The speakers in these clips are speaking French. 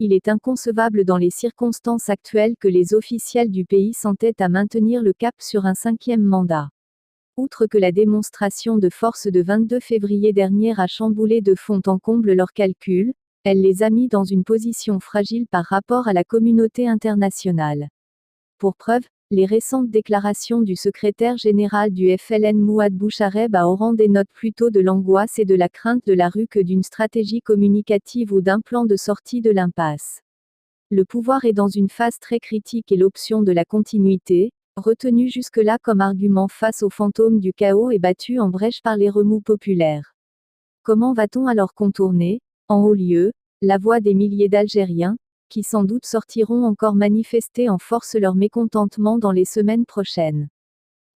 il est inconcevable dans les circonstances actuelles que les officiels du pays s'entêtent à maintenir le cap sur un 5e mandat. Outre que la démonstration de force de 22 février dernier a chamboulé de fond en comble leurs calculs, elle les a mis dans une position fragile par rapport à la communauté internationale. Pour preuve, les récentes déclarations du secrétaire général du FLN Mouad Bouchareb à Oran dénotent plutôt de l'angoisse et de la crainte de la rue que d'une stratégie communicative ou d'un plan de sortie de l'impasse. Le pouvoir est dans une phase très critique et l'option de la continuité, retenue jusque-là comme argument face au fantôme du chaos, est battue en brèche par les remous populaires. Comment va-t-on alors contourner, en haut lieu, la voix des milliers d'Algériens, qui sans doute sortiront encore manifester en force leur mécontentement dans les semaines prochaines?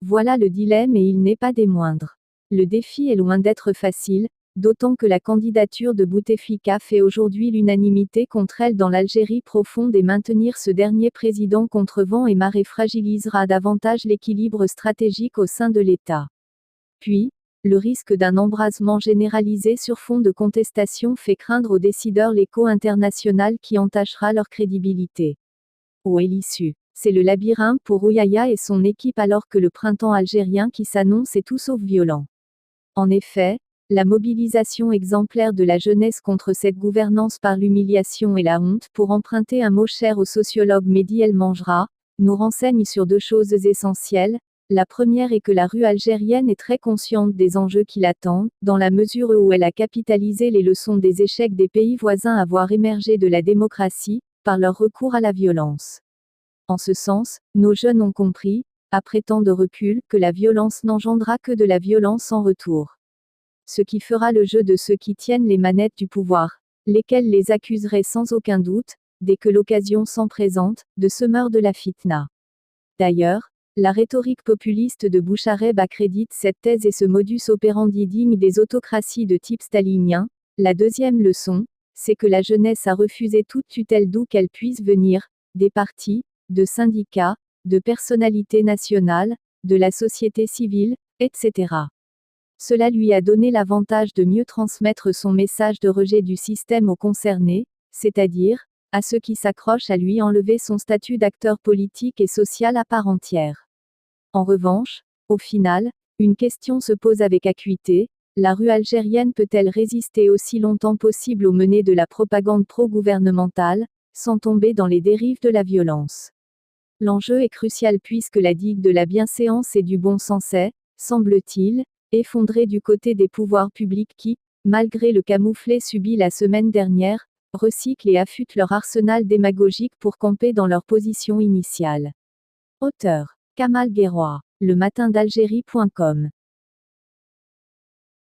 Voilà le dilemme et il n'est pas des moindres. Le défi est loin d'être facile, d'autant que la candidature de Bouteflika fait aujourd'hui l'unanimité contre elle dans l'Algérie profonde et maintenir ce dernier président contre vent et marée fragilisera davantage l'équilibre stratégique au sein de l'État. Puis, le risque d'un embrasement généralisé sur fond de contestation fait craindre aux décideurs l'écho international qui entachera leur crédibilité. Où est l'issue? C'est le labyrinthe pour Ouyaya et son équipe alors que le printemps algérien qui s'annonce est tout sauf violent. En effet, la mobilisation exemplaire de la jeunesse contre cette gouvernance par l'humiliation et la honte, pour emprunter un mot cher au sociologue Mehdi El Mangera, nous renseigne sur deux choses essentielles. La première est que la rue algérienne est très consciente des enjeux qui l'attendent, dans la mesure où elle a capitalisé les leçons des échecs des pays voisins à voir émerger de la démocratie, par leur recours à la violence. En ce sens, nos jeunes ont compris, après tant de recul, que la violence n'engendra que de la violence en retour. Ce qui fera le jeu de ceux qui tiennent les manettes du pouvoir, lesquels les accuseraient sans aucun doute, dès que l'occasion s'en présente, de semeurs de la fitna. D'ailleurs, la rhétorique populiste de Bouchareb accrédite cette thèse et ce modus operandi digne des autocraties de type stalinien. La deuxième leçon, c'est que la jeunesse a refusé toute tutelle d'où qu'elle puisse venir, des partis, de syndicats, de personnalités nationales, de la société civile, etc. Cela lui a donné l'avantage de mieux transmettre son message de rejet du système aux concernés, c'est-à-dire, à ceux qui s'accrochent à lui enlever son statut d'acteur politique et social à part entière. En revanche, au final, une question se pose avec acuité, la rue algérienne peut-elle résister aussi longtemps possible aux menées de la propagande pro-gouvernementale, sans tomber dans les dérives de la violence? L'enjeu est crucial puisque la digue de la bienséance et du bon sens est, semble-t-il, effondrée du côté des pouvoirs publics qui, malgré le camouflet subi la semaine dernière, recyclent et affûtent leur arsenal démagogique pour camper dans leur position initiale. Auteur: Kamal Guerroy, lematin d'Algérie.com